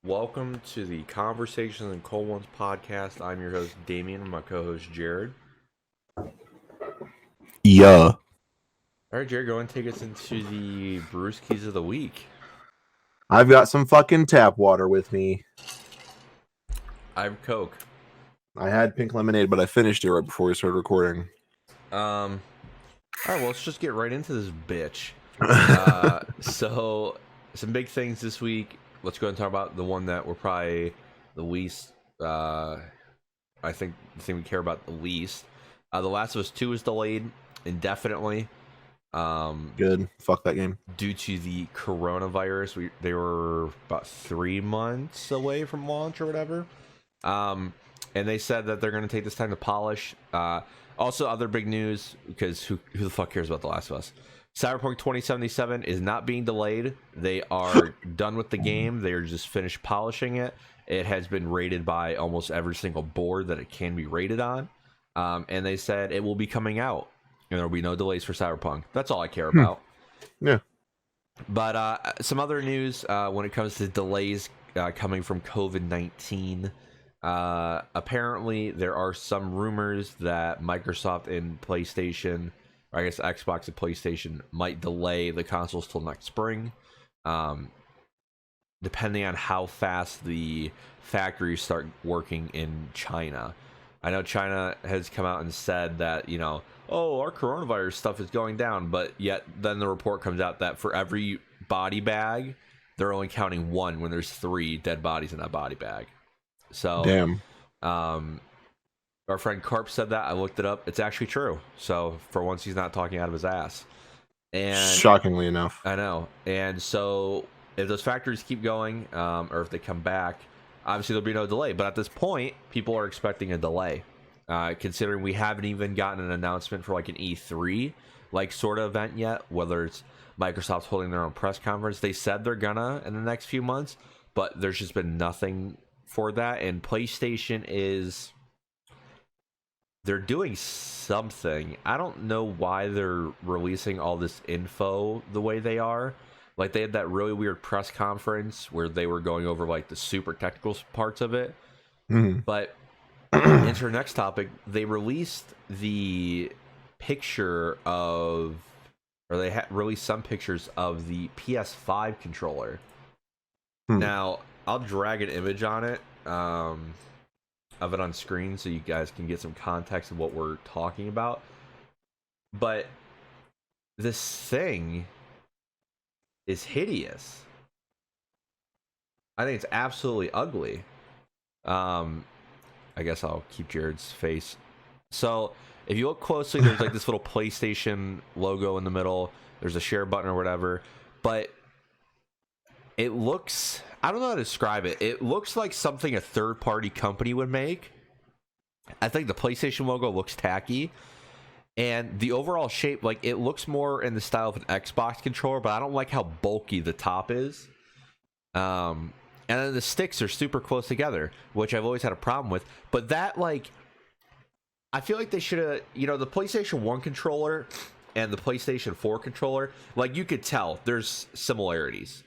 Welcome to the Conversations and Cold Ones podcast. I'm your host, Damien, and my co host, Jared. Yeah. All right, Jared, go and take us into the Brewskis of the week. I've got some fucking tap water with me. I have Coke. I had pink lemonade, but I finished it right before we started recording. All right, well, let's just get right into this bitch. So, some big things this week. Let's go and talk about the one that we're probably the least, I think the thing we care about the least. The Last of Us 2 is delayed indefinitely. Good. Fuck that game. Due to the coronavirus, they were about 3 months away from launch or whatever. And they said that they're going to take this time to polish. Also, other big news, because who the fuck cares about The Last of Us? Cyberpunk 2077 is not being delayed. They are done with the game. They are just finished polishing it. It has been rated by almost every single board that it can be rated on. And they said it will be coming out. And there will be no delays for Cyberpunk. That's all I care about. Yeah. But some other news when it comes to delays coming from COVID-19. Apparently, there are some rumors that Microsoft and PlayStation, or I guess Xbox and PlayStation, might delay the consoles till next spring, depending on how fast the factories start working in China. I know China has come out and said that, our coronavirus stuff is going down, but yet then the report comes out that for every body bag, they're only counting one when there's 3 dead bodies in that body bag. So, Damn. Our friend Carp said that. I looked it up. It's actually true. So for once, he's not talking out of his ass. And shockingly enough. I know. And so if those factories keep going, or if they come back, obviously there'll be no delay. But at this point, people are expecting a delay, considering we haven't even gotten an announcement for like an E3 like sort of event yet. Whether it's Microsoft's holding their own press conference, they said they're gonna in the next few months, but there's just been nothing for that. And PlayStation they're doing something. I don't know why they're releasing all this info the way they are. Like, they had that really weird press conference where they were going over like the super technical parts of it. But into our next topic, they released the picture of, or they released some pictures of the PS5 controller. Now, I'll drag an image on it. Of it on screen so you guys can get some context of what we're talking about. But this thing is hideous. I think it's absolutely ugly. I guess I'll keep Jared's face. So if you look closely, there's like this little PlayStation logo in the middle. There's a share button or whatever. But it looks, I don't know how to describe it. It looks like something a third-party company would make. I think the PlayStation logo looks tacky. And the overall shape, like, it looks more in the style of an Xbox controller, but I don't like how bulky the top is. And then the sticks are super close together, which I've always had a problem with. But that, like, I feel like they should have, the PlayStation 1 controller and the PlayStation 4 controller, like, you could tell there's similarities.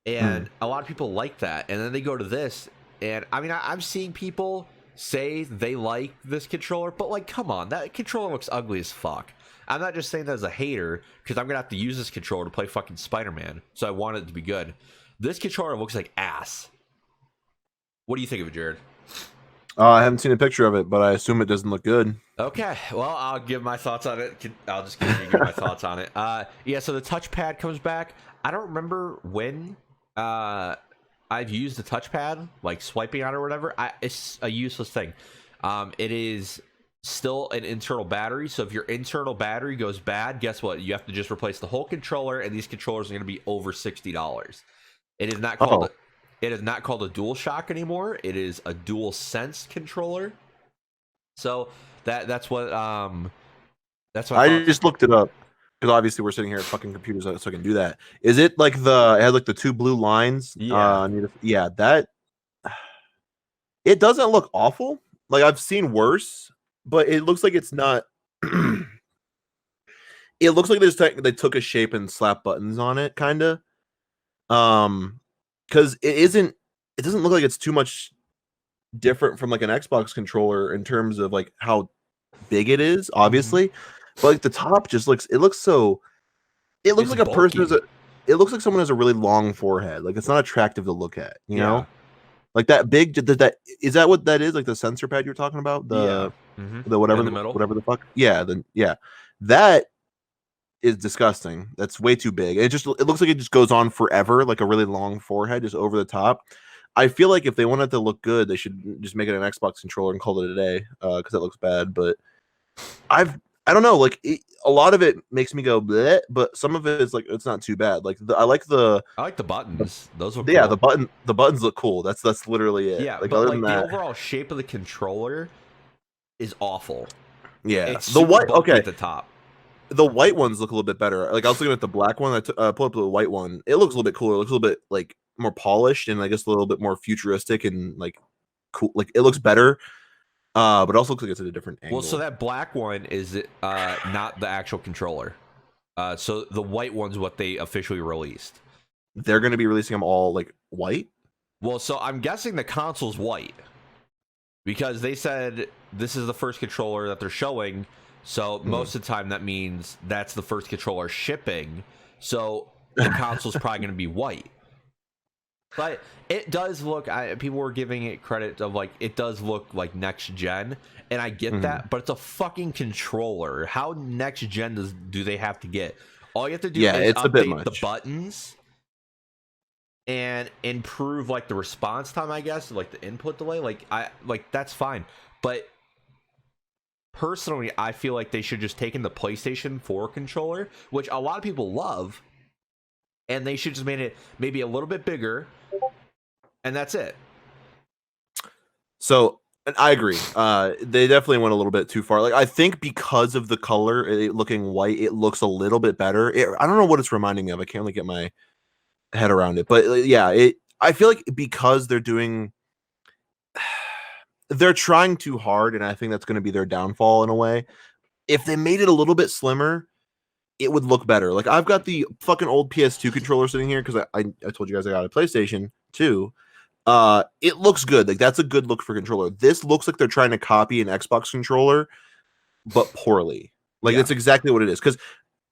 And a lot of people like that. And then they go to this. And I mean, I'm seeing people say they like this controller, but like, come on, that controller looks ugly as fuck. I'm not just saying that as a hater, because I'm going to have to use this controller to play fucking Spider-Man. So I want it to be good. This controller looks like ass. What do you think of it, Jared? I haven't seen a picture of it, but I assume it doesn't look good. Okay, well, I'll give my thoughts on it. I'll just give my thoughts on it. Yeah, so the touchpad comes back. I don't remember when I've used the touchpad, like swiping on it or whatever. It's a useless thing. It is still an internal battery, so if your internal battery goes bad, guess what? You have to just replace the whole controller, and these controllers are going to be over $60. It is not called. It is not called a DualShock anymore. It is a DualSense controller. So that's what I just looked it up because obviously we're sitting here at fucking computers, so I can do that. Is it like it had like the 2 blue lines? Yeah. Yeah, that. It doesn't look awful. Like, I've seen worse, but it looks like it's not. It looks like they took a shape and slapped buttons on it, kind of. Because it isn't. it doesn't look like it's too much different from like an Xbox controller in terms of like how big it is, obviously. But like the top just looks it looks It's like a person bulky. it looks like someone has a really long forehead. Like it's not attractive to look at, you Yeah. know? Like that big that is that what that is? Like the sensor pad you're talking about? Yeah. The whatever In the middle. whatever the fuck. Yeah, then yeah. That is disgusting. That's way too big. It looks like it just goes on forever, like a really long forehead just over the top. I feel like if they want it to look good, they should just make it an Xbox controller and call it a day because that looks bad. But I don't know. Like a lot of it makes me go bleh, but some of it is like it's not too bad. Like I like I like the buttons. Those look yeah, cool. the buttons look cool. That's literally it. Yeah, Like but other than like the that, overall shape of the controller is awful. yeah. It's The super white bulky okay, at the top. the white ones look a little bit better. Like I was looking at the black one. Pulled up the white one. It looks a little bit cooler. It looks a little bit like more polished and I guess a little bit more futuristic and like cool. Like it looks better. But it also looks like it's at a different Well, so angle. that black one is not the actual controller. So the white one's what they officially released. They're going to be releasing them all like white. Well, so I'm guessing the console's white because they said this is the first controller that they're showing. So most of the time that means that's the first controller shipping. So the console's probably going to be white. But it does look. People were giving it credit of like it does look like next gen, and I get that. But it's a fucking controller. How next gen do they have to get? All you have to do Yeah, is it's a bit update the much. buttons and improve like the response time. I guess like the input delay. Like that's fine. But personally, I feel like they should just take in the PlayStation 4 controller, which a lot of people love, and they should just made it maybe a little bit bigger. And that's it. So and I agree. They definitely went a little bit too far. Like I think because of the color it looking white, it looks a little bit better. I don't know what it's reminding me of. I can't really get my head around it. But yeah, I feel like because they're trying too hard, and I think that's going to be their downfall in a way. If they made it a little bit slimmer, it would look better. Like I've got the fucking old PS2 controller sitting here because I told you guys I got a PlayStation 2. It looks good. Like that's a good look for controller. This looks like they're trying to copy an Xbox controller, but poorly. Like Yeah. that's exactly what it is. Because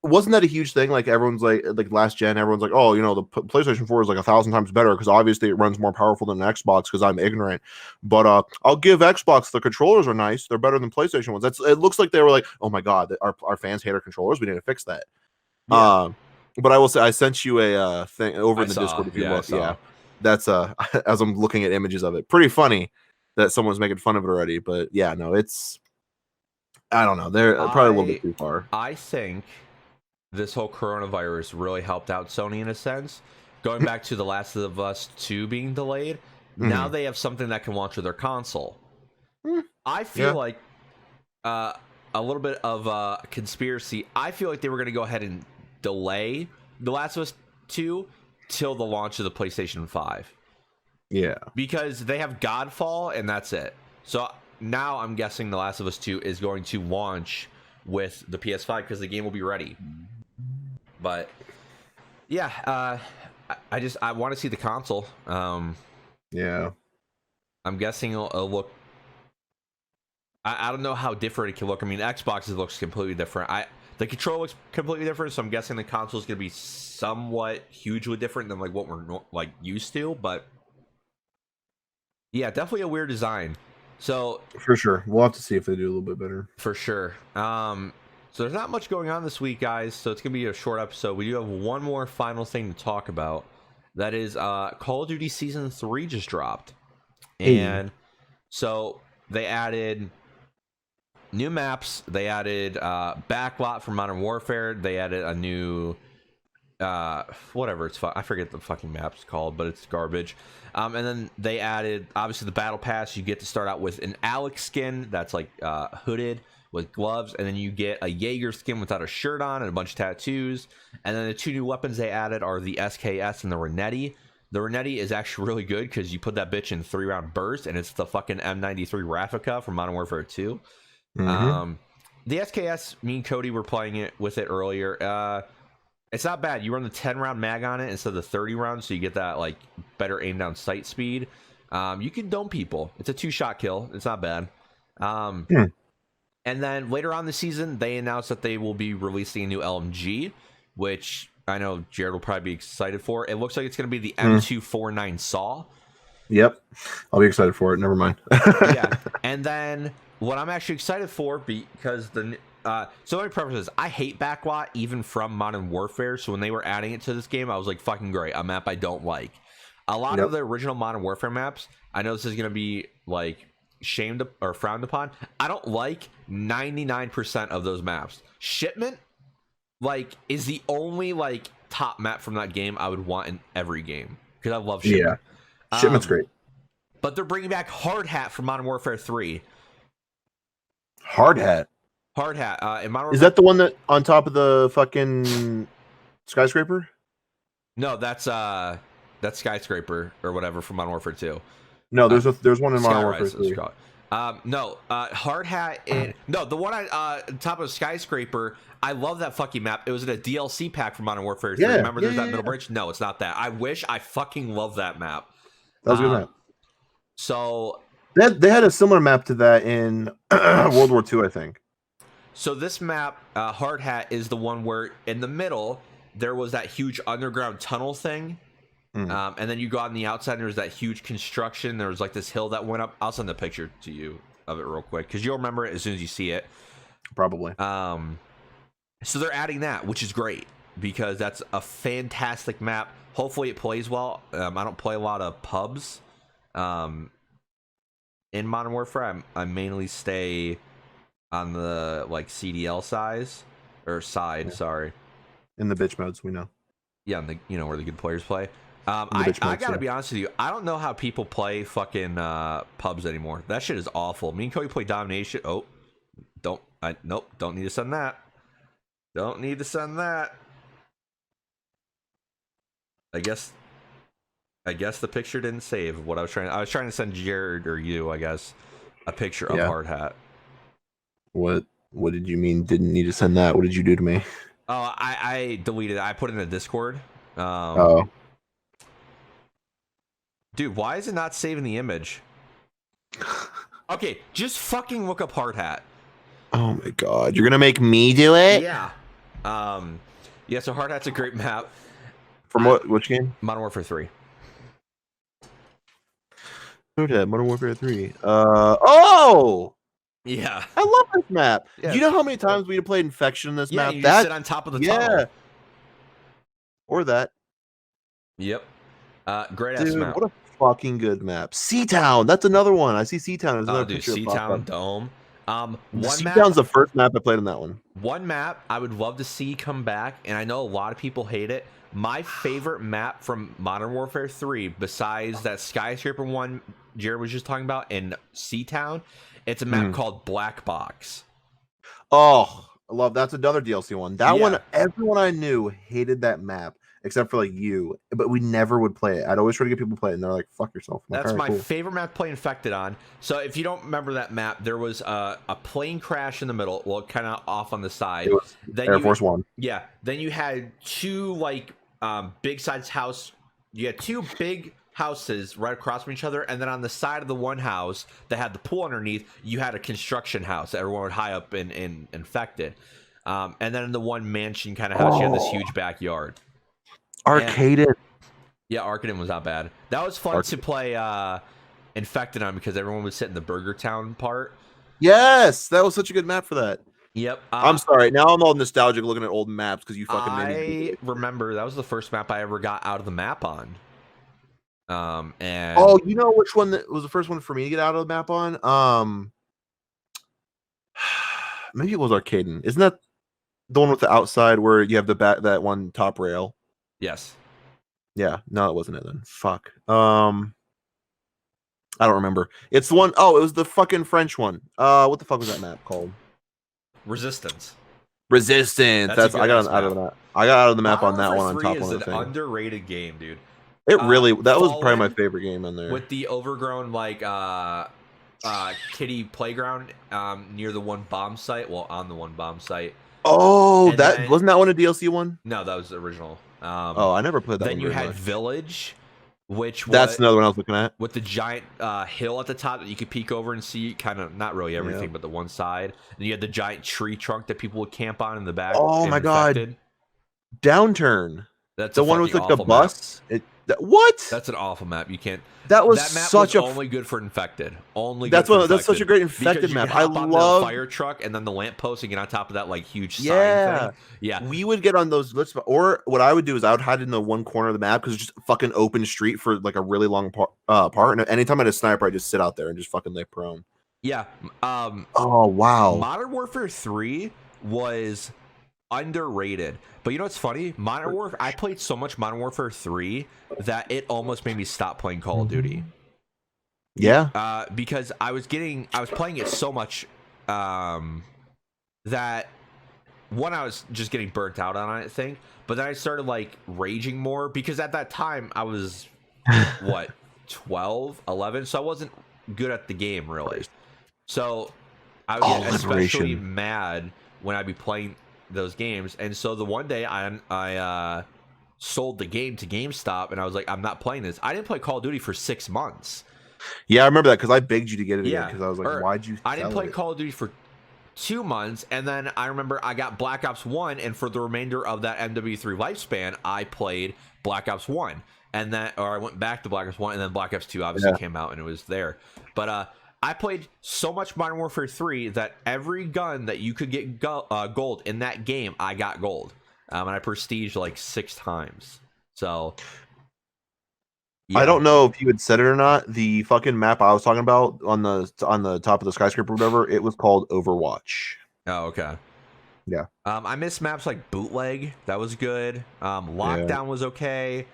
wasn't that a huge thing? Like everyone's like last gen, everyone's like, oh, the PlayStation 4 is like 1,000 times better because obviously it runs more powerful than an Xbox because I'm ignorant. But I'll give Xbox the controllers are nice. They're better than PlayStation ones. It looks like they were like, oh my god, our fans hate our controllers. We need to fix that. Yeah. But I will say I sent you a thing over I in the saw. Discord if you Yeah, I look. saw. Yeah, that's as I'm looking at images of it, pretty funny that someone's making fun of it already. But yeah, no, I don't know. They're probably a little bit too far. I think this whole coronavirus really helped out Sony in a sense. Going back to The Last of Us 2 being delayed, now they have something that can launch with their console. I feel Yeah. like a little bit of conspiracy. I feel like they were going to go ahead and delay The Last of Us 2 till the launch of the PlayStation 5. Yeah. Because they have Godfall and that's it. So now I'm guessing The Last of Us 2 is going to launch with the PS5 because the game will be ready. But yeah, I want to see the console. Yeah. I'm guessing it'll look. I don't know how different it can look. I mean, Xbox looks completely different. The control looks completely different, so I'm guessing the console is going to be somewhat hugely different than like what we're like used to. But yeah, definitely a weird design. So For sure. We'll have to see if they do a little bit better. for sure. So there's not much going on this week, guys. So it's gonna be a short episode. We do have one more final thing to talk about. That is Call of Duty Season 3 just dropped. And so they added new maps. They added backlot for Modern Warfare. They added a new whatever it's I forget the fucking map's called, but it's garbage. And then they added obviously the battle pass. You get to start out with an Alex skin that's like hooded with gloves, and then you get a Jaeger skin without a shirt on and a bunch of tattoos. And then the two new weapons they added are the SKS and the Renetti. The Renetti is actually really good because you put that bitch in 3-round bursts, and it's the fucking M93 Raffica from Modern Warfare 2. The SKS, me and Cody were playing it with it earlier. It's not bad. You run the 10-round mag on it instead of the 30 rounds, so you get that like better aim down sight speed. You can dome people. It's a 2-shot kill. It's not bad. Hmm. And then later on the season, they announced that they will be releasing a new LMG, which I know Jared will probably be excited for. It looks like it's going to be the M249 Saw. Yep, I'll be excited for it. Never mind. Yeah, and then what I'm actually excited for, because so let me preface this: I hate Backlot even from Modern Warfare. So when they were adding it to this game, I was like, "Fucking great!" A map I don't like. A lot of the original Modern Warfare maps, I know this is gonna be like shamed or frowned upon. I don't like 99% of those maps. Shipment, like, is the only like top map from that game I would want in every game because I love Shipment. Yeah, Shipment's great. But they're bringing back Hard Hat from Modern Warfare 3. Hard Hat. Hard Hat. In Modern Is that the one that on top of the fucking skyscraper? No, that's Skyscraper or whatever from Modern Warfare 2. No, there's one in Modern Warfare Skyrise, 3. No, Hard Hat. No, the one on top of Skyscraper. I love that fucking map. It was in a DLC pack from Modern Warfare 3. Yeah, Remember, there's that middle bridge. No, it's not that. I wish. I fucking love that map. That was a good map. So they had a similar map to that in World War II, I think. So this map, Hard Hat, is the one where in the middle there was that huge underground tunnel thing. And then you go on the outside and there's that huge construction. There was like this hill that went up. I'll send a picture to you of it real quick because you'll remember it as soon as you see it. Probably. So they're adding that, which is great because that's a fantastic map. Hopefully it plays well. I don't play a lot of pubs in Modern Warfare. I mainly stay on the like CDL side. Yeah. Sorry. In the bitch modes, we know. Yeah, where the good players play. I gotta be honest with you. I don't know how people play fucking pubs anymore. That shit is awful. Me and Cody play domination. Oh, nope. Don't need to send that. Don't need to send that. I guess the picture didn't save what I was trying. I was trying to send Jared or you, I guess, a picture of Hard Hat. What did you mean? Didn't need to send that? What did you do to me? Oh, I deleted it. I put it in the Discord. Dude, why is it not saving the image? Okay, just fucking look up Hard Hat. Oh my god, you're gonna make me do it? Yeah. Yeah. So Hard Hat's a great map. From which game? Modern Warfare 3. Hard Hat, Modern Warfare 3. Oh. Yeah. I love this map. Yeah. Do you know how many times we played Infection in this map? You just sit on top of the tunnel. Or that. Yep. Great ass map. What a fucking good map. Seatown. That's another one. I see Seatown. There's another picture. Seatown Dome. Seatown's the first map I played on that one. One map I would love to see come back, and I know a lot of people hate it. My favorite map from Modern Warfare 3, besides that skyscraper one Jared was just talking about in Seatown, it's a map called Black Box. Oh, I love that's another DLC one. That one, everyone I knew hated that map except for like you, but we never would play it. I'd always try to get people to play it, and they're like, "Fuck yourself." Like, that's my favorite map to play Infected on. So if you don't remember that map, there was a plane crash in the middle, well, kind of off on the side. It was then Air Force One. Yeah. Then you had two like big size house. You had two big houses right across from each other, and then on the side of the one house that had the pool underneath, you had a construction house that everyone would high up in Infected. And then in the one mansion kind of house, you had this huge backyard. Arcaded. Yeah, Arcaded was not bad. That was fun to play Infected on because everyone would sit in the Burger Town part. Yes, that was such a good map for that. Yep. I'm sorry. Now I'm all nostalgic looking at old maps because you fucking made me. I remember that was the first map I ever got out of the map on. And you know which one that was the first one for me to get out of the map on? Maybe it was Arcaden. Isn't that the one with the outside where you have the that one top rail? Yes. Yeah. No, it wasn't it then. Fuck. I don't remember. It's the one oh it was the fucking French one. What the fuck was that map called? Resistance. That's I got out of the map. I got out of the map on that one on top one. It's an underrated game, dude. It really that was probably my favorite game on there. With the overgrown like kiddie playground near the one bomb site. Well, on the one bomb site. Oh, And that then wasn't that one a DLC one? no, that was the original. Oh, I never played that Then one you very had much. Village, which That's was another one I was looking at. with the giant hill at the top that you could peek over and see kind of not really Yeah. everything, but the one side. And you had the giant tree trunk that people would camp on in the back Oh in my god, Infected. Downturn. That's a The one fucking with like the awful map. bus. What? That's an awful map. You can't. That was That map was such a. only good for Infected. Only good for That's such a Infected. great Because infected you could map. I hop on the love. fire truck and then the lamppost and get on top of that like huge sign Yeah. thing. Yeah. We would get on those lists, or what I would do is I would hide in the one corner of the map because it's just a fucking open street for like a really long part. And anytime I had a sniper, I just sit out there and just fucking lay prone. Yeah. Oh wow. Modern Warfare 3 was underrated. But you know what's funny? Modern Warfare. I played so much Modern Warfare 3 that it almost made me stop playing Call of Duty. Yeah. Because I was playing it so much that one, I was just getting burnt out on it, I think. But then I started like raging more because at that time I was what 12, 11, so I wasn't good at the game really. So I would get especially mad when I'd be playing those games. And so the one day I sold the game to GameStop and I was like, I'm not playing this. I didn't play Call of Duty for 6 months. Yeah, I remember that because I begged you to get it again Yeah. because I was like, why'd you? I didn't play it? Call of Duty for 2 months, and then I remember I got Black Ops 1, and for the remainder of that MW3 lifespan, I played Black Ops 1. And then, or I went back to Black Ops 1, and then Black Ops 2 obviously came out, and it was there. But I played so much Modern Warfare 3 that every gun that you could get gold in that game, I got gold. And I prestiged like 6 times. So, yeah. I don't know if you had said it or not. The fucking map I was talking about on the top of the skyscraper or whatever, it was called Overwatch. Oh, okay. Yeah. I miss maps like Bootleg. That was good. Lockdown was okay.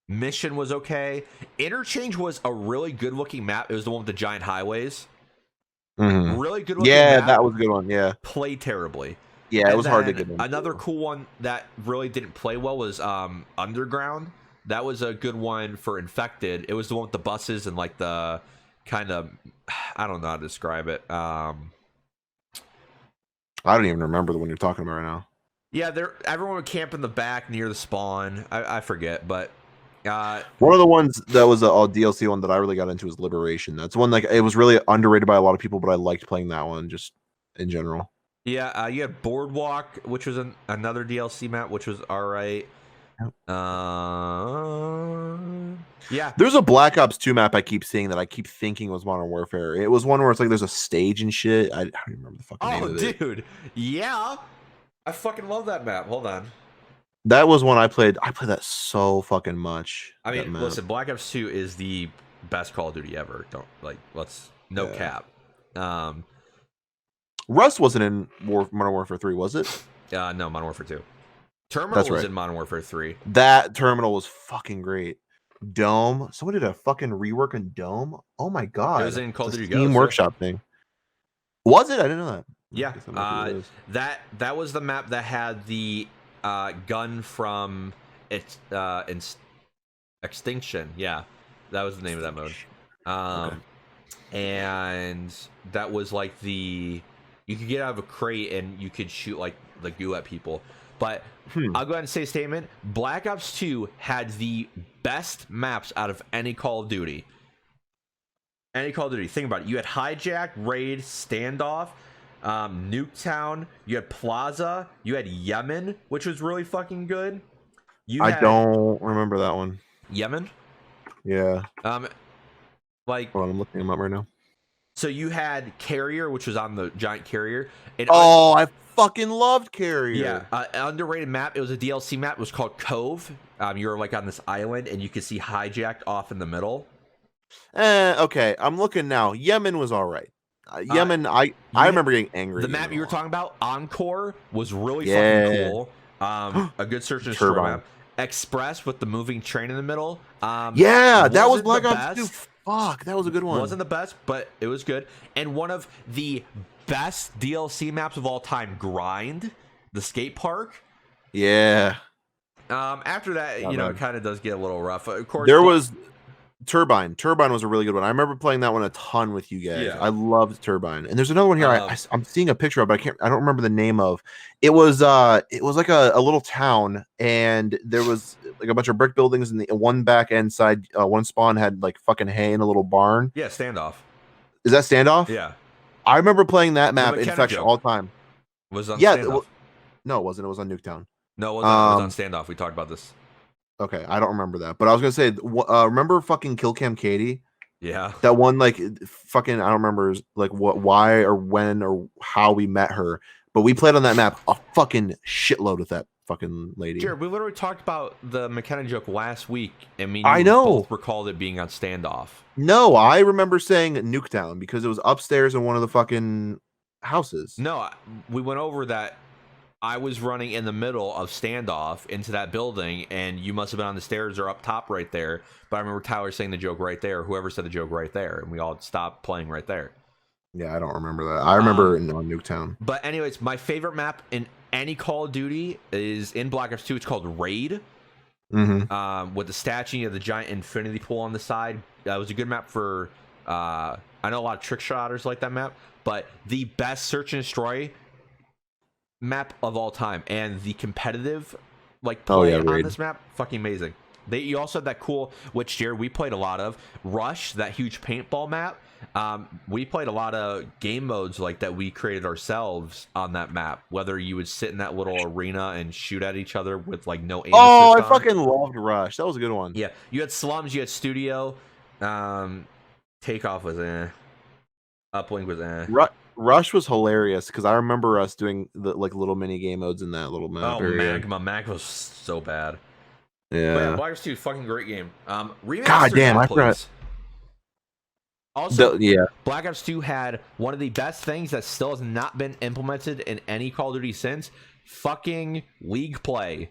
Mission was okay. Interchange was a really good looking map. It was the one with the giant highways. Mm-hmm. Really good looking map. map. That was a good one. Yeah. Played terribly. Yeah, it was hard to get into. Another cool one that really didn't play well was Underground. That was a good one for Infected. It was the one with the buses and like the kind of, I don't know how to describe it. I don't even remember the one you're talking about right now. Yeah, everyone would camp in the back near the spawn. I forget, but one of the ones that was a DLC one that I really got into was Liberation. That's one like it was really underrated by a lot of people, but I liked playing that one just in general. Yeah, you had Boardwalk, which was another DLC map, which was all right. Yeah. There's a Black Ops 2 map I keep seeing that I keep thinking was Modern Warfare. It was one where it's like there's a stage and shit. I don't remember the fucking name of it. Oh, dude. Yeah. I fucking love that map. Hold on. That was one I played. I played that so fucking much. I mean, listen, Black Ops 2 is the best Call of Duty ever. No cap. Rust wasn't in Modern Warfare 3, was it? No, Modern Warfare 2. Terminal was in Modern Warfare 3. That Terminal was fucking great. Dome. Someone did a fucking rework on Dome. Oh my god. It was in Call of Duty Steam Workshop thing. Was it? I didn't know that. Yeah. That was the map that had the gun from Extinction. Yeah. That was the name of that mode. And that was like you could get out of a crate and you could shoot like the goo at people. But I'll go ahead and say a statement. Black Ops 2 had the best maps out of any Call of Duty. Think about it. You had Hijack, Raid, Standoff, Nuketown. You had Plaza. You had Yemen, which was really fucking good. I don't remember that one. Yemen? Yeah. Hold on, I'm looking them up right now. So you had Carrier, which was on the giant carrier. I fucking loved Carrier. Yeah, underrated map. It was a DLC map. It was called Cove. You were like on this island, and you could see Hijacked off in the middle. Okay, I'm looking now. Yemen was all right. Yemen, I remember getting angry. The map you were talking about, Encore, was really fucking cool. A good search and destroy map. Express with the moving train in the middle. That was Black Ops 2. Fuck, that was a good one. Wasn't the best, but it was good. And one of the best DLC maps of all time, Grind, the skate park. Yeah. After that, it kind of does get a little rough. Of course, Turbine. Turbine was a really good one. I remember playing that one a ton with you guys. Yeah. I loved Turbine. And there's another one here Um, I'm seeing a picture of, but I don't remember the name of. It was like a little town, and there was like a bunch of brick buildings, and the one back end side, one spawn had like fucking hay in a little barn. yeah, standoff. Is that Standoff? Yeah. I remember playing that The map McKenna Infection joke all the time. was on Yeah, standoff. no, it wasn't. It was on Nuketown. No, it wasn't. It was on Um, standoff. We talked about this. okay, I don't remember that, but I was gonna say, remember fucking Kill Cam Katie? Yeah. That one, like, fucking, I don't remember like what, why, or when, or how we met her, but we played on that map a fucking shitload with that fucking lady. Jared, we literally talked about the McKenna joke last week, and me and I you know. both recalled it being on standoff. No, I remember saying Nuketown because it was upstairs in one of the fucking houses. No, we went over that. I was running in the middle of standoff into that building, and you must have been on the stairs or up top right there. But I remember Tyler saying the joke right there, whoever said the joke right there, and we all stopped playing right there. Yeah, I don't remember that. I remember on Nuketown. But anyways, my favorite map in any Call of Duty is in Black Ops 2. It's called Raid. With the statue of the giant infinity pool on the side. That was a good map for. I know a lot of trick shotters like that map, but the best search and destroy map of all time, and the competitive like play on this map, fucking amazing. You also had that cool, which Jared, we played a lot of Rush, that huge paintball map. We played a lot of game modes like that we created ourselves on that map, whether you would sit in that little arena and shoot at each other with like no aim Oh, I assist on. fucking loved Rush. That was a good one. Yeah, you had slums, you had studio. Takeoff was uplink was Rush was hilarious because I remember us doing the like little mini game modes in that little map. Oh, area. Magma was so bad. Yeah, but yeah, Black Ops 2, fucking great game. Remaster God damn, that, I forgot. Also, yeah, Black Ops 2 had one of the best things that still has not been implemented in any Call of Duty since: fucking league play.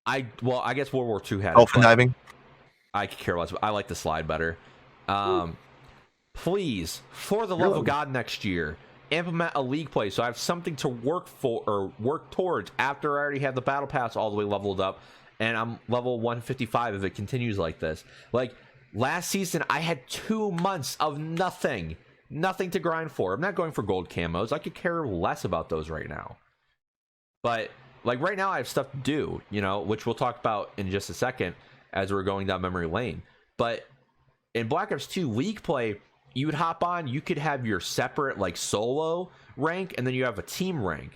I guess World War II had dolphin diving. I could care less. I like the slide better. Please, for the love of God, next year implement a league play so I have something to work for or work towards after I already have the battle pass all the way leveled up, and I'm level 155 if it continues like this. Like last season, I had 2 months of nothing to grind for. I'm not going for gold camos. I could care less about those right now. But like right now, I have stuff to do, which we'll talk about in just a second as we're going down memory lane. But in Black Ops 2 league play, you would hop on, you could have your separate like solo rank, and then you have a team rank.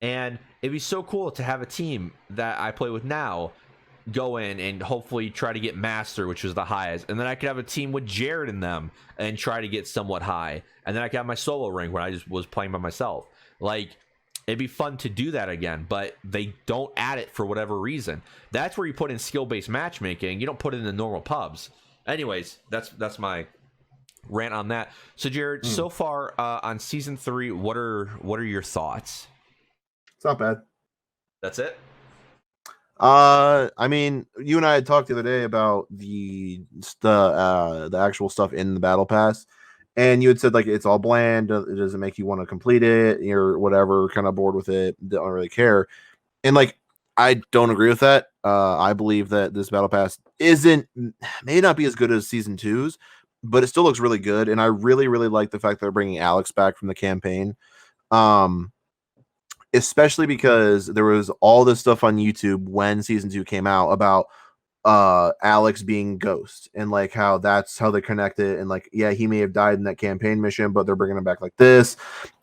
And it'd be so cool to have a team that I play with now go in and hopefully try to get master, which was the highest. And then I could have a team with Jared in them and try to get somewhat high. And then I could have my solo rank when I just was playing by myself. Like, it'd be fun to do that again, but they don't add it for whatever reason. That's where you put in skill-based matchmaking. You don't put it in the normal pubs. Anyways, that's my rant on that. So Jared, so far on season 3, what are your thoughts? It's not bad. That's it. I mean, you and I had talked the other day about the actual stuff in the battle pass, and you had said like it's all bland. It doesn't make you want to complete it. You're whatever, kind of bored with it. Don't really care. And like, I don't agree with that. I believe that this battle pass may not be as good as season 2's, but it still looks really good. And I really, really like the fact that they're bringing Alex back from the campaign. Especially because there was all this stuff on YouTube when season 2 came out about Alex being Ghost and like how that's how they connected, and like, yeah, he may have died in that campaign mission, but they're bringing him back like this.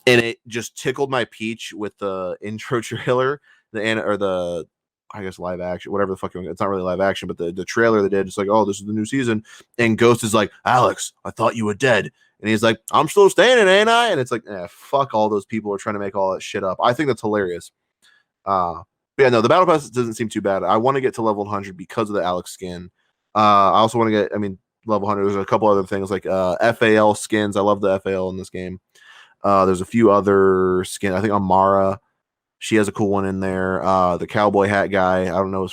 And it just tickled my peach with the intro trailer, the I guess live action, whatever the fuck it's not really live action, but the trailer they did, it's like, oh, this is the new season, and Ghost is like, Alex, I thought you were dead. And he's like, I'm still standing, ain't I? And it's like, fuck all those people who are trying to make all that shit up. I think that's hilarious. But yeah, no, the battle pass doesn't seem too bad. I want to get to level 100 because of the Alex skin. I also want to get, level 100. There's a couple other things like FAL skins. I love the FAL in this game. There's a few other skins. I think Amara, she has a cool one in there. The cowboy hat guy, I don't know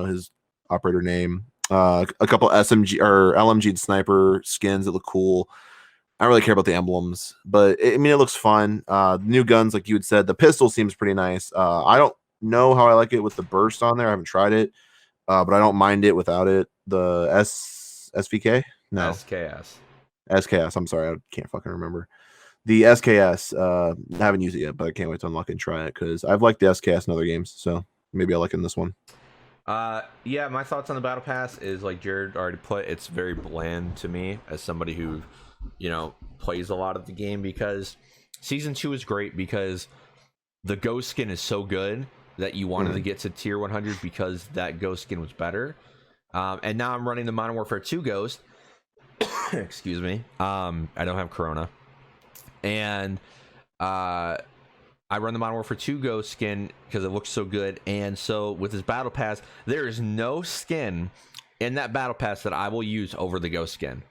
his operator name. A couple SMG or LMG sniper skins that look cool. I don't really care about the emblems, but it looks fun. New guns, like you had said, the pistol seems pretty nice. I don't know how I like it with the burst on there. I haven't tried it, but I don't mind it without it. The SVK? No, SKS. SKS. I'm sorry, I can't fucking remember. The SKS, I haven't used it yet, but I can't wait to unlock and try it because I've liked the SKS in other games, so maybe I'll like it in this one. Yeah, my thoughts on the battle pass is like Jared already put. It's very bland to me as somebody who, plays a lot of the game, because season 2 is great because the ghost skin is so good that you wanted to get to tier 100 because that ghost skin was better. And now I'm running the Modern Warfare 2 ghost. Excuse me. I don't have Corona, and I run the Modern Warfare 2 Ghost skin because it looks so good. And so with this battle pass, there is no skin in that battle pass that I will use over the Ghost skin.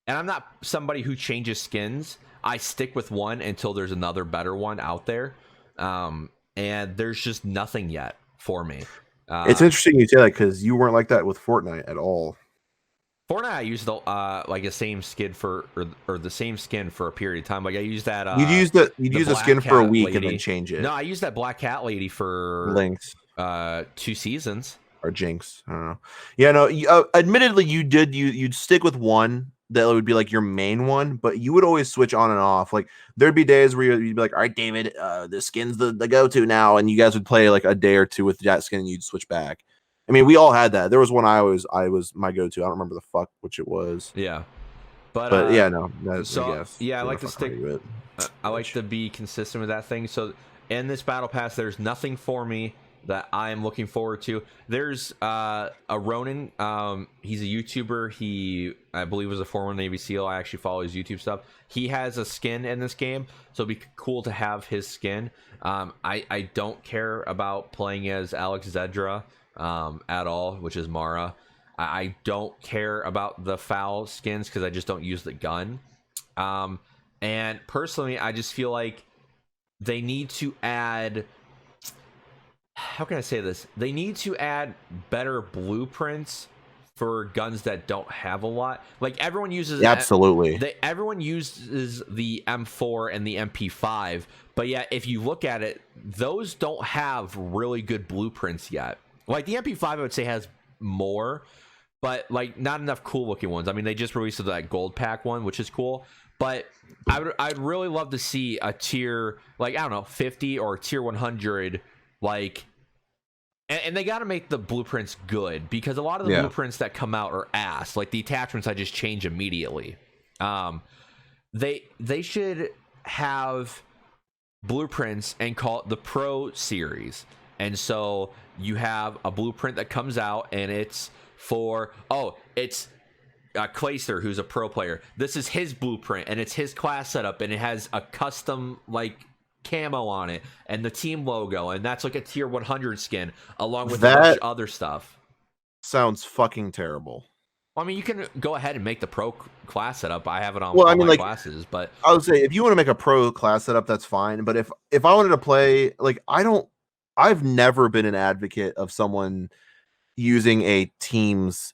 And I'm not somebody who changes skins. I stick with one until there's another better one out there. And there's just nothing yet for me. It's interesting you say that because you weren't like that with Fortnite at all. Fortnite, I used the like the same skin for or the same skin for a period of time. Like I used that. You'd use a skin for a week lady. and then change it. No, I used that black cat lady for Lynx 2 seasons. or Jinx. I don't know. Yeah, no. Admittedly, you'd stick with one that would be like your main one, but you would always switch on and off. Like there'd be days where you'd be like, "All right, David, this skin's the go-to now," and you guys would play like a day or two with that skin, and you'd switch back. I mean, we all had that. There was one I was my go-to. I don't remember the fuck which it was. Yeah, but yeah, no. So I guess. yeah, I like to stick. I like to be consistent with that thing. So in this battle pass, there's nothing for me that I'm looking forward to. There's a Ronin. He's a YouTuber. I believe, was a former Navy SEAL. I actually follow his YouTube stuff. He has a skin in this game, so it'd be cool to have his skin. I don't care about playing as Alex Zedra at all, which is Mara. I don't care about the foul skins because I just don't use the gun. And personally, I just feel like they need to add, how can I say this? They need to add better blueprints for guns that don't have a lot. Like everyone uses absolutely. Everyone uses the M4 and the MP5, but yeah, if you look at it, those don't have really good blueprints yet. Like the MP5, I would say has more, but like not enough cool looking ones. I mean, they just released that gold pack one, which is cool, but I'd really love to see a tier, like, I don't know, 50 or tier 100, like, and they got to make the blueprints good, because a lot of the blueprints that come out are ass. Like the attachments, I just change immediately. They should have blueprints and call it the Pro series. And so you have a blueprint that comes out, and it's for, it's Clayster, who's a pro player. This is his blueprint, and it's his class setup, and it has a custom like camo on it and the team logo, and that's like a tier 100 skin along with a bunch of other stuff. Sounds fucking terrible. I mean, you can go ahead and make the pro class setup. I have it on all my classes, but I would say if you want to make a pro class setup, that's fine. But if I wanted to play, like, I've never been an advocate of someone using a team's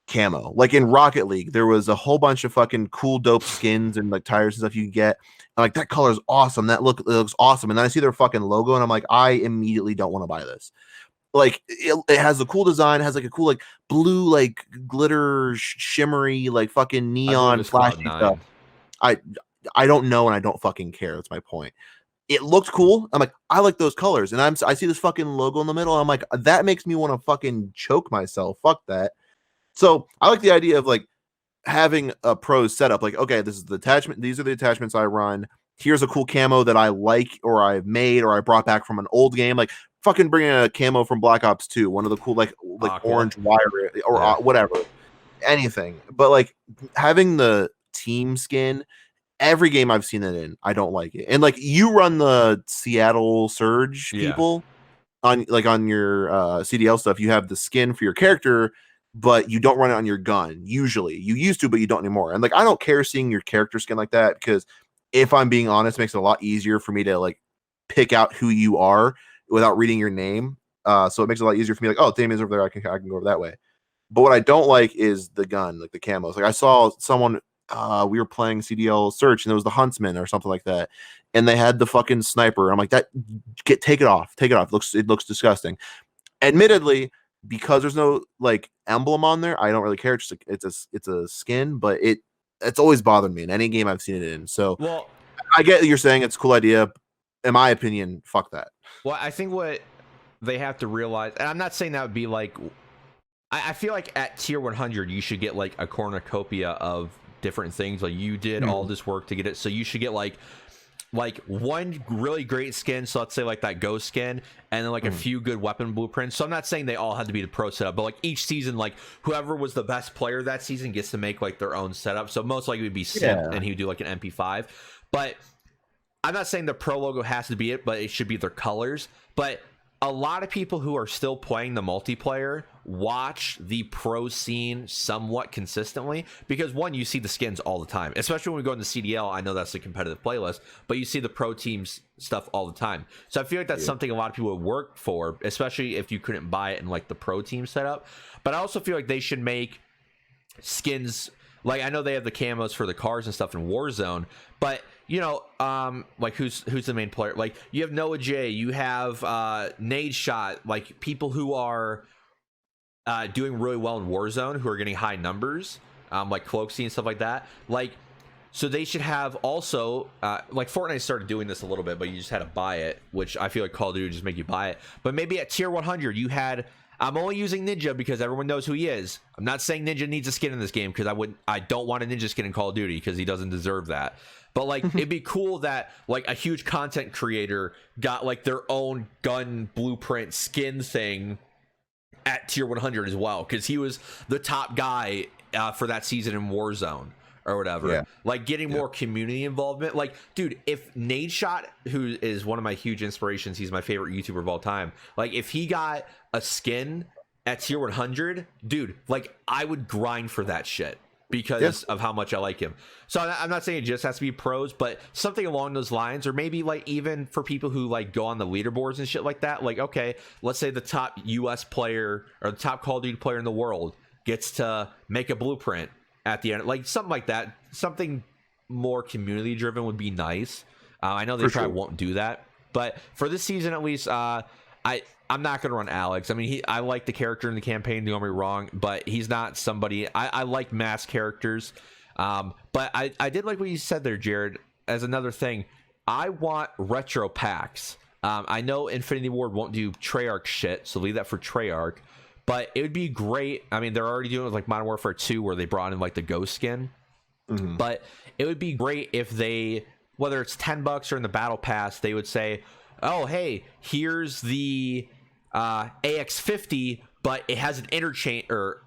camo. Like in Rocket League, there was a whole bunch of fucking cool, dope skins and like tires and stuff you can get. And like, that color is awesome. It looks awesome. And then I see their fucking logo, and I'm like, I immediately don't want to buy this. Like it has a cool design. It has like a cool like blue like glitter shimmery like fucking neon flashy stuff. I don't know, and I don't fucking care. That's my point. It looked cool. I'm like, I like those colors, and I see this fucking logo in the middle. I'm like, that makes me want to fucking choke myself. Fuck that. So I like the idea of like having a pro setup. Like, okay, this is the attachment. These are the attachments I run. Here's a cool camo that I like, or I've made, or I brought back from an old game. Like fucking bringing a camo from Black Ops 2, one of the cool like orange wire or whatever, anything. But like having the team skin, every game I've seen it in, I don't like it. And like you run the Seattle Surge people on your CDL stuff, you have the skin for your character, but you don't run it on your gun. Usually you used to, but you don't anymore. And like, I don't care seeing your character skin like that, because if I'm being honest, it makes it a lot easier for me to like pick out who you are without reading your name. So it makes it a lot easier for me. Like, oh, Damien's over there. I can go over that way. But what I don't like is the gun, like the camos. Like I saw someone, we were playing CDL Search, and it was the Huntsman or something like that, and they had the fucking sniper. I'm like, take it off. It looks disgusting. Admittedly, because there's no like emblem on there, I don't really care. It's a skin, but it's always bothered me in any game I've seen it in. So Well, I get that you're saying it's a cool idea. In my opinion, fuck that. well, I think what they have to realize, and I'm not saying that would be like, I feel like at tier 100 you should get like a cornucopia of different things. Like you did all this work to get it, so you should get like one really great skin, so let's say like that ghost skin, and then like a few good weapon blueprints. So I'm not saying they all had to be the pro setup, but like each season, like whoever was the best player that season gets to make like their own setup. So most likely it would be Simp, and he would do like an MP5. But I'm not saying the pro logo has to be it, but it should be their colors. But a lot of people who are still playing the multiplayer watch the pro scene somewhat consistently because, one, you see the skins all the time, especially when we go into CDL. I know that's the competitive playlist, but you see the pro teams stuff all the time. So I feel like that's something a lot of people would work for, especially if you couldn't buy it in like the pro team setup. But I also feel like they should make skins, like I know they have the camos for the cars and stuff in Warzone, but you know, like who's the main player? Like you have Noah J, you have Nade Shot, like people who are doing really well in Warzone, who are getting high numbers, like Cloaksy and stuff like that. Like, so they should have also like Fortnite started doing this a little bit, but you just had to buy it, which I feel like Call of Duty just make you buy it. But maybe at tier 100 you had, I'm only using Ninja because everyone knows who he is. I'm not saying Ninja needs a skin in this game because I don't want a Ninja skin in Call of Duty because he doesn't deserve that. But like it'd be cool that like a huge content creator got like their own gun blueprint skin thing at tier 100 as well, because he was the top guy for that season in Warzone or whatever. Like getting more community involvement. Like, dude, if Nade Shot, who is one of my huge inspirations, he's my favorite YouTuber of all time, like if he got a skin at tier 100, dude, like I would grind for that shit because of how much I like him. So I'm not saying it just has to be pros, but something along those lines, or maybe like even for people who like go on the leaderboards and shit like that. Like, okay, let's say the top US player or the top Call of Duty player in the world gets to make a blueprint at the end, like something like that. Something more community driven would be nice. I know they probably won't do that, but for this season at least, I'm not going to run Alex. I mean, I like the character in the campaign, don't get me wrong, but he's not somebody... I like mass characters. But I did like what you said there, Jared. As another thing, I want retro packs. I know Infinity Ward won't do Treyarch shit, so leave that for Treyarch. But it would be great. I mean, they're already doing it with like Modern Warfare 2, where they brought in like the ghost skin. But it would be great if they, whether it's $10 or in the battle pass, they would say, oh, hey, here's the AX50, but it has an interchange, or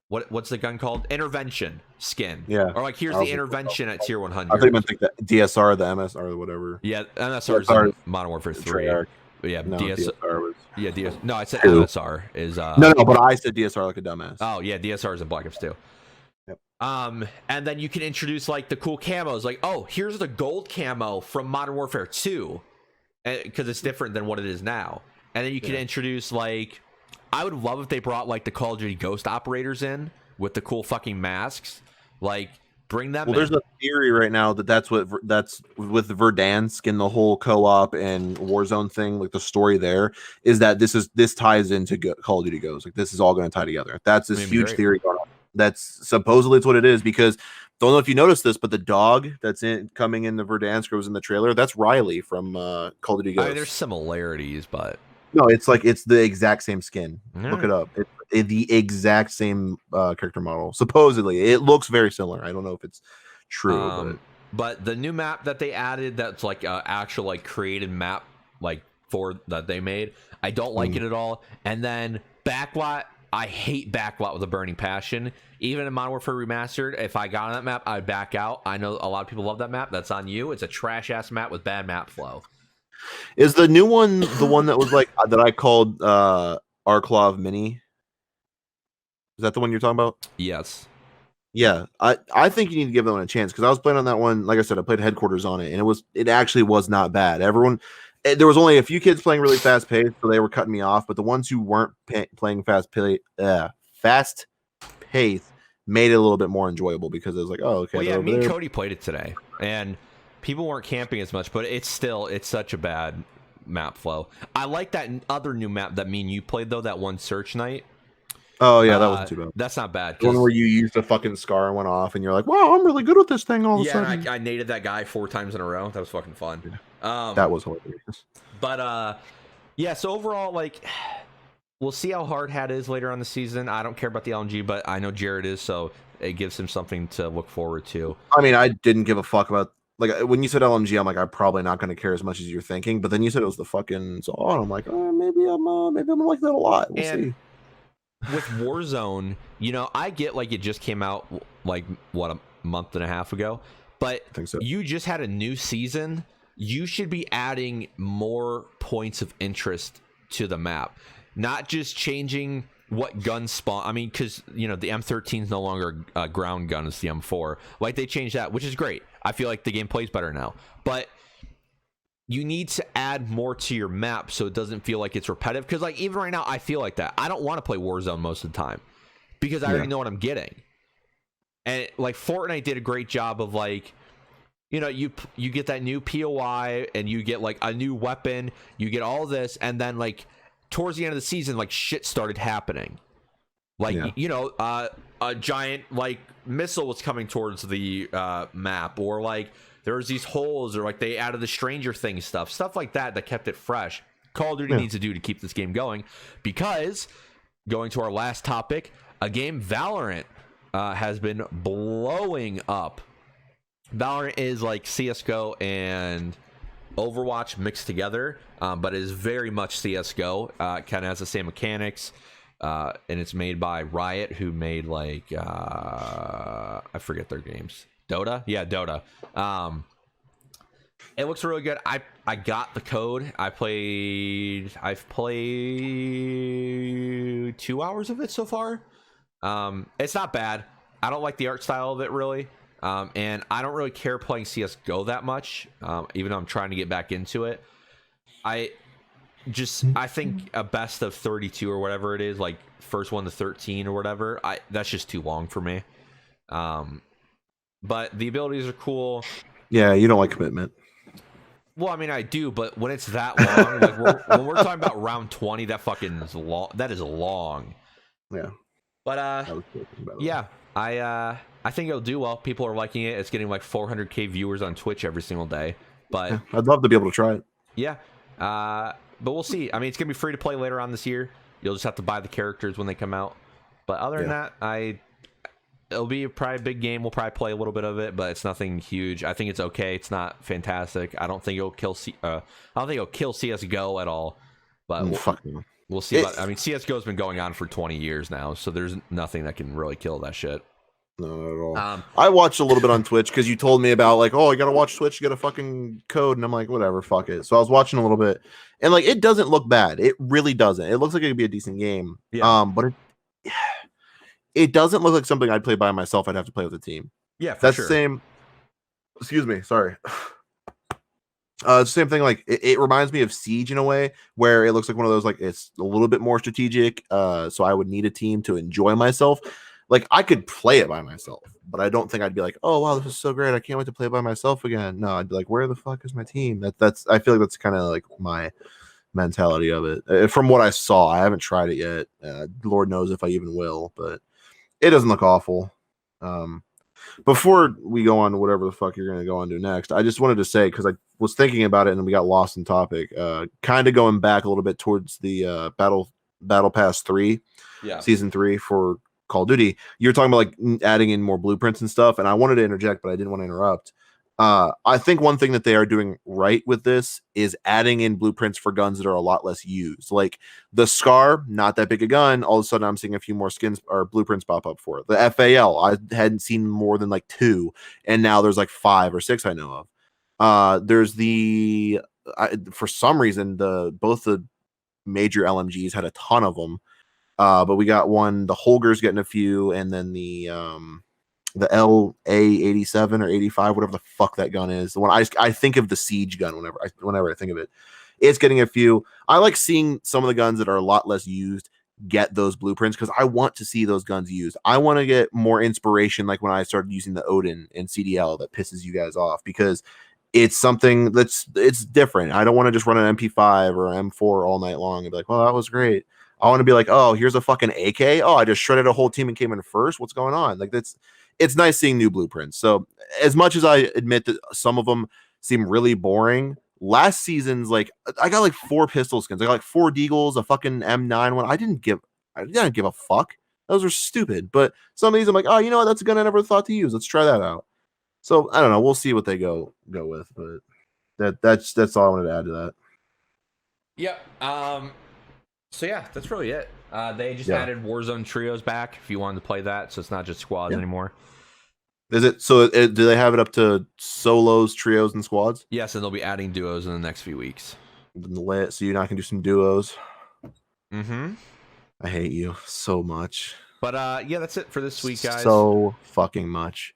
what's the gun called? Intervention skin. Yeah. Or like, here's the intervention at tier 100. I think I think that DSR, the MSR, or whatever. Yeah, MSR is in Modern Warfare 3. Yeah, no, DSR was... Yeah, no, I said MSR is... No, but I said DSR like a dumbass. Oh, yeah, DSR is in Black Ops 2. Yep. And then you can introduce like the cool camos, like, oh, here's the gold camo from Modern Warfare 2, because it's different than what it is now. And then you can introduce like, I would love if they brought like the Call of Duty Ghost operators in with the cool fucking masks. Like, bring them in. There's a theory right now that's with Verdansk and the whole co-op and Warzone thing. Like the story there is that this ties into Call of Duty Ghosts. Like this is all going to tie together. That's this huge theory going on. That's supposedly it's what it is, because don't know if you noticed this, but the dog that's coming in the Verdansk was in the trailer. That's Riley from Call of Duty Ghosts. I mean, there's similarities, but no, it's like it's the exact same skin. Look it up. It's the exact same character model. Supposedly, it looks very similar. I don't know if it's true, but the new map that they added, that's like actual like created map like for that they made, I don't like it at all. And then Backlot, I hate Backlot with a burning passion. Even in Modern Warfare Remastered, if I got on that map, I'd back out. I know a lot of people love that map. That's on you. It's a trash ass map with bad map flow. Is the new one the one that was like that I called Arklov Mini? Is that the one you're talking about? Yes. Yeah, I think you need to give that one a chance, because I was playing on that one. Like I said, I played Headquarters on it, and it actually was not bad. There was only a few kids playing really fast paced, so they were cutting me off. But the ones who weren't playing fast paced made it a little bit more enjoyable, because it was like, oh, okay. Well, yeah, me and Cody played it today, and people weren't camping as much, but it's such a bad map flow. I like that other new map that me and you played, though, that one search night. Oh yeah, that wasn't too bad. That's not bad The one where because you used a fucking scar and went off, and you're like, "Wow, I'm really good with this thing." All of a yeah, and sudden, I naded that guy 4 times in a row. That was fucking fun. yeah, Um, that was hilarious. but yeah. So overall, like, we'll see how hard Hat is later on the season. I don't care about the LNG, but I know Jared is, so it gives him something to look forward to. I mean, I didn't give a fuck about like when you said LMG. I'm like, I'm probably not going to care as much as you're thinking. But then you said it was the fucking Zaw, and I'm like, maybe I'm gonna like that a lot. We'll And see. with Warzone, I get like it just came out like what a month and a half ago, but I think so. you just had a new season. You should be adding more points of interest to the map, not just changing what gun spawn. I mean, because the M13 is no longer a ground gun; it's the M4. Like they changed that, which is great. I feel like the game plays better now, but you need to add more to your map so it doesn't feel like it's repetitive. Because like even right now, I feel like that. I don't want to play Warzone most of the time because I already know what I'm getting. And like Fortnite did a great job of like, you get that new POI and you get like a new weapon, you get all this, and then like towards the end of the season, like shit started happening. Like a giant like missile was coming towards the map, or like there was these holes, or like they added the Stranger Things stuff like that kept it fresh. Call of Duty needs to do to keep this game going, because going to our last topic, a game Valorant has been blowing up. Valorant is like CS:GO and Overwatch mixed together, but it is very much CS:GO. Kind of has the same mechanics. And it's made by Riot, who made like I forget their games. Dota? Yeah, Dota. It looks really good. I got the code. I've played 2 hours of it so far. It's not bad. I don't like the art style of it really. And I don't really care playing CS:GO that much, even though I'm trying to get back into it. I think a best of 32 or whatever it is, like first one to 13 or whatever, that's just too long for me. But the abilities are cool. Yeah, you don't like commitment. Well, I mean, I do, but when it's that long, like when we're talking about round 20, that fucking is long. That is long. Yeah. But yeah, I think it'll do well. People are liking it. It's getting like 400K viewers on Twitch every single day. But yeah, I'd love to be able to try it. Yeah. But we'll see. I mean, it's gonna be free to play later on this year. You'll just have to buy the characters when they come out. But other than that, it'll be probably a big game. We'll probably play a little bit of it, but it's nothing huge. I think it's okay. It's not fantastic. I don't think it'll kill CS:GO at all. But we'll see. I mean, CS:GO has been going on for 20 years now, so there's nothing that can really kill that shit. No, not at all. I watched a little bit on Twitch because you told me about like, oh, you gotta watch Twitch, you got a fucking code, and I'm like, whatever, fuck it. So I was watching a little bit, and like, it doesn't look bad. It really doesn't. It looks like it could be a decent game. Yeah. But it doesn't look like something I'd play by myself. I'd have to play with a team. Yeah, for that's sure. the same. Excuse me, sorry. It's the same thing. Like it reminds me of Siege in a way, where it looks like one of those like it's a little bit more strategic. So I would need a team to enjoy myself. Like I could play it by myself, but I don't think I'd be like, oh wow, this is so great. I can't wait to play it by myself again. No, I'd be like, where the fuck is my team? That's I feel like that's kind of like my mentality of it. From what I saw, I haven't tried it yet. Lord knows if I even will, but it doesn't look awful. Before we go on to whatever the fuck you're going to go on to next, I just wanted to say, because I was thinking about it and we got lost in topic, kind of going back a little bit towards the Battle Pass 3, Season 3 for Call of Duty. You're talking about like adding in more blueprints and stuff, and I wanted to interject, but I didn't want to interrupt. I think one thing that they are doing right with this is adding in blueprints for guns that are a lot less used. Like the Scar, not that big a gun. All of a sudden, I'm seeing a few more skins or blueprints pop up for it. The FAL, I hadn't seen more than like 2, and now there's like 5 or 6 I know of. There's for some reason both the major LMGs had a ton of them, but we got one. The Holger's getting a few, and then the LA-87 or 85, whatever the fuck that gun is. The one I think of the Siege gun whenever I think of it. It's getting a few. I like seeing some of the guns that are a lot less used get those blueprints because I want to see those guns used. I want to get more inspiration like when I started using the Odin in CDL that pisses you guys off because it's something it's different. I don't want to just run an MP5 or an M4 all night long and be like, well, that was great. I want to be like, oh, here's a fucking AK. Oh, I just shredded a whole team and came in first. What's going on? Like it's nice seeing new blueprints. So as much as I admit that some of them seem really boring, last season's like I got like 4 pistol skins. I got like 4 deagles, a fucking M9 one. I didn't give a fuck. Those are stupid. But some of these I'm like, oh, you know what? That's a gun I never thought to use. Let's try that out. So I don't know. We'll see what they go with, but that's all I wanted to add to that. Yep. So yeah, that's really it. They just added Warzone trios back if you wanted to play that, so it's not just squads anymore. Is it so? Do they have it up to solos, trios, and squads? Yes, and they'll be adding duos in the next few weeks. So you're not gonna do some duos. Mm-hmm. I hate you so much. But yeah, that's it for this week, guys. So fucking much.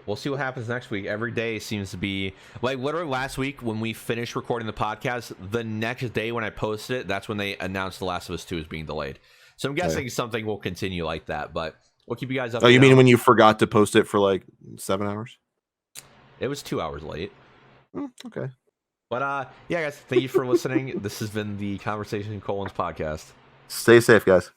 We'll see what happens next week. Every day seems to be like literally last week when we finished recording the podcast. The next day when I posted it, that's when they announced The Last of Us 2 is being delayed. So I'm guessing something will continue like that. But we'll keep you guys up. Oh, you mean when you forgot to post it for like 7 hours? It was 2 hours late. Okay. But yeah, guys, thank you for listening. This has been the Conversation Colons podcast. Stay safe, guys.